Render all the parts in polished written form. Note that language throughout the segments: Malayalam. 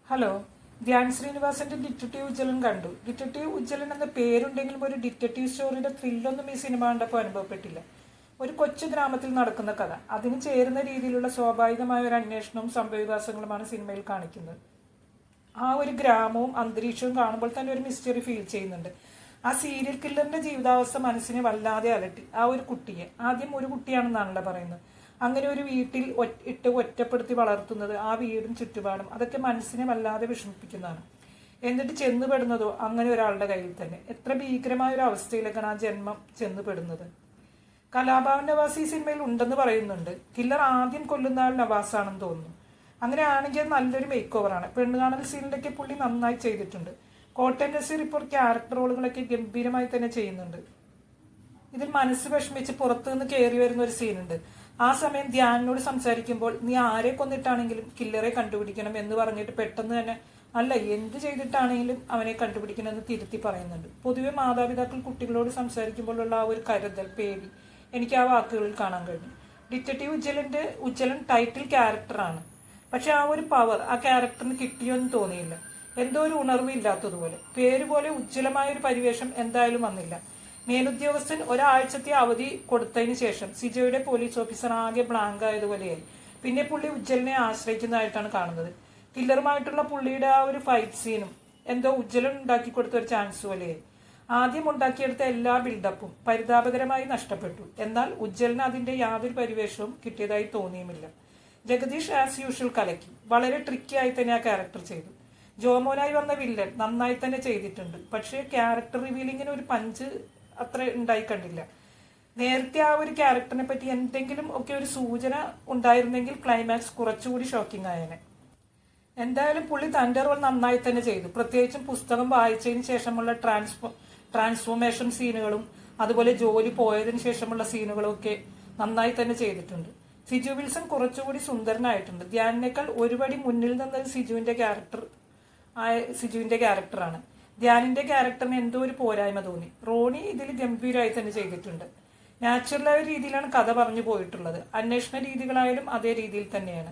ഹലോ. ധ്യാൻ ശ്രീനിവാസന്റെ ഡിറ്റക്റ്റീവ് ഉജ്ജ്വലൻ കണ്ടു. ഡിറ്റക്റ്റീവ് ഉജ്ജ്വലൻ എന്ന പേരുണ്ടെങ്കിലും ഒരു ഡിറ്റക്റ്റീവ് സ്റ്റോറിയുടെ ത്രില്ലൊന്നും ഈ സിനിമ കണ്ടപ്പോൾ അനുഭവപ്പെട്ടില്ല. ഒരു കൊച്ചു ഗ്രാമത്തിൽ നടക്കുന്ന കഥ, അതിന് ചേരുന്ന രീതിയിലുള്ള സ്വാഭാവികമായ ഒരു അന്വേഷണവും സംഭവവികാസങ്ങളുമാണ് സിനിമയിൽ കാണിക്കുന്നത്. ആ ഒരു ഗ്രാമവും അന്തരീക്ഷവും കാണുമ്പോൾ തന്നെ ഒരു മിസ്റ്ററി ഫീൽ ചെയ്യുന്നുണ്ട്. ആ സീരിയൽ കില്ലറിന്റെ ജീവിതാവസ്ഥ മനസ്സിനെ വല്ലാതെ അലട്ടി. ആ ഒരു കുട്ടിയെ, ആദ്യം ഒരു കുട്ടിയാണെന്നാണല്ലോ പറയുന്നത്, അങ്ങനെ ഒരു വീട്ടിൽ ഇട്ട് ഒറ്റപ്പെടുത്തി വളർത്തുന്നത്, ആ വീടും ചുറ്റുപാടും, അതൊക്കെ മനസ്സിനെ വല്ലാതെ വിഷമിപ്പിക്കുന്നതാണ്. എന്നിട്ട് ചെന്നുപെടുന്നതോ അങ്ങനെ ഒരാളുടെ കയ്യിൽ തന്നെ. എത്ര ഭീകരമായ ഒരു അവസ്ഥയിലേക്കാണ് ആ ജന്മം ചെന്നുപെടുന്നത്. കലാഭവൻ നവാസ് ഈ സിനിമയിൽ ഉണ്ടെന്ന് പറയുന്നുണ്ട്. കില്ലർ ആദ്യം കൊല്ലുന്ന ആൾ നവാസാണെന്ന് തോന്നുന്നു. അങ്ങനെ ആണെങ്കിൽ നല്ലൊരു മേക്ക് ഓവറാണ്. പെണ്ണുകാണൽ സീനിലൊക്കെ പുള്ളി നന്നായി ചെയ്തിട്ടുണ്ട്. കോട്ടയം നസീർ ഇപ്പോൾ ക്യാരക്ടർ റോളുകളൊക്കെ ഗംഭീരമായി തന്നെ ചെയ്യുന്നുണ്ട്. ഇതിൽ മനസ്സ് വിഷമിച്ച് പുറത്തു നിന്ന് കയറി വരുന്ന ഒരു സീനുണ്ട്. ആ സമയം ധ്യാനിനോട് സംസാരിക്കുമ്പോൾ നീ ആരെ കൊന്നിട്ടാണെങ്കിലും കില്ലറെ കണ്ടുപിടിക്കണം എന്ന് പറഞ്ഞിട്ട് പെട്ടെന്ന് തന്നെ അല്ല, എന്ത് ചെയ്തിട്ടാണെങ്കിലും അവനെ കണ്ടുപിടിക്കണം എന്ന് തിരുത്തി പറയുന്നുണ്ട്. പൊതുവെ മാതാപിതാക്കൾ കുട്ടികളോട് സംസാരിക്കുമ്പോഴുള്ള ആ ഒരു കരുതൽ, പേടി എനിക്ക് ആ വാക്കുകളിൽ കാണാൻ കഴിഞ്ഞു. ഡിറ്റക്റ്റീവ് ഉജ്ജ്വലൻ ടൈറ്റിൽ ക്യാരക്ടറാണ്. പക്ഷെ ആ ഒരു പവർ ആ ക്യാരക്ടറിന് കിട്ടിയോന്ന് തോന്നിയില്ല. എന്തോ ഒരു ഉണർവില്ലാത്തതുപോലെ. പേര് പോലെ ഉജ്ജ്വലമായ ഒരു പരിവേഷം എന്തായാലും വന്നില്ല. മേലുദ്യോഗസ്ഥൻ ഒരാഴ്ചത്തെ അവധി കൊടുത്തതിന് ശേഷം സിജോയുടെ പോലീസ് ഓഫീസർ ആകെ ബ്ലാങ്ക് ആയതുപോലെയായി. പിന്നെ പുള്ളി ഉജ്ജ്വലിനെ ആശ്രയിക്കുന്നതായിട്ടാണ് കാണുന്നത്. കില്ലറുമായിട്ടുള്ള പുള്ളിയുടെ ആ ഒരു ഫൈറ്റ് സീനും എന്തോ ഉജ്ജ്വലൻ ഉണ്ടാക്കി കൊടുത്ത ഒരു ചാൻസ് പോലെയായി. ആദ്യം ഉണ്ടാക്കിയെടുത്ത എല്ലാ ബിൽഡപ്പും പരിതാപകരമായി നഷ്ടപ്പെട്ടു. എന്നാൽ ഉജ്ജ്വലിന് അതിന്റെ യാതൊരു പരിവേഷവും കിട്ടിയതായി തോന്നിയുമില്ല. ജഗദീഷ് ആസ് യൂഷ്വൽ കലക്കി. വളരെ ട്രിക്കി ആയി തന്നെ ആ ക്യാരക്ടർ ചെയ്തു. ജോമോനായി വന്ന വില്ലൻ നന്നായി തന്നെ ചെയ്തിട്ടുണ്ട്. പക്ഷേ ക്യാരക്ടർ റിവീലിങ്ങിന് ഒരു പഞ്ച് അത്ര ഉണ്ടായി കണ്ടില്ല. നേരത്തെ ആ ഒരു ക്യാരക്ടറിനെ പറ്റി എന്തെങ്കിലും ഒക്കെ ഒരു സൂചന ഉണ്ടായിരുന്നെങ്കിൽ ക്ലൈമാക്സ് കുറച്ചുകൂടി ഷോക്കിംഗ് ആയേനെ. എന്തായാലും പുള്ളി തന്റെ റോൾ നന്നായി തന്നെ ചെയ്തു. പ്രത്യേകിച്ചും പുസ്തകം വായിച്ചതിന് ശേഷമുള്ള ട്രാൻസ്ഫോർമേഷൻ സീനുകളും അതുപോലെ ജോലി പോയതിനു ശേഷമുള്ള സീനുകളും ഒക്കെ നന്നായി തന്നെ ചെയ്തിട്ടുണ്ട്. സിജു വിൽസൺ കുറച്ചുകൂടി സുന്ദരനായിട്ടുണ്ട്. ധ്യാനിനേക്കാൾ ഒരുപടി മുന്നിൽ നിന്നത് സിജുവിന്റെ ക്യാരക്ടറാണ്. ധ്യാനിന്റെ ക്യാരക്ടറിന് എന്തോ ഒരു പോരായ്മ തോന്നി. റോണി ഇതിൽ ഗംഭീരമായി തന്നെ ചെയ്തിട്ടുണ്ട്. നാച്ചുറലായ രീതിയിലാണ് കഥ പറഞ്ഞു പോയിട്ടുള്ളത്. അന്വേഷണ രീതികളായാലും അതേ രീതിയിൽ തന്നെയാണ്.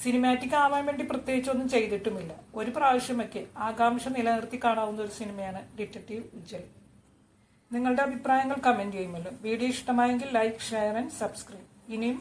സിനിമാറ്റിക് ആവാൻ വേണ്ടി പ്രത്യേകിച്ച് ഒന്നും ചെയ്തിട്ടുമില്ല. ഒരു പ്രാവശ്യമൊക്കെ ആകാംക്ഷ നിലനിർത്തി കാണാവുന്ന ഒരു സിനിമയാണ് ഡിറ്റക്റ്റീവ് ഉജ്ജ്വലൻ. നിങ്ങളുടെ അഭിപ്രായങ്ങൾ കമന്റ് ചെയ്യുമല്ലോ. വീഡിയോ ഇഷ്ടമായെങ്കിൽ ലൈക്ക്, ഷെയർ ആൻഡ് സബ്സ്ക്രൈബ്. ഇനിയും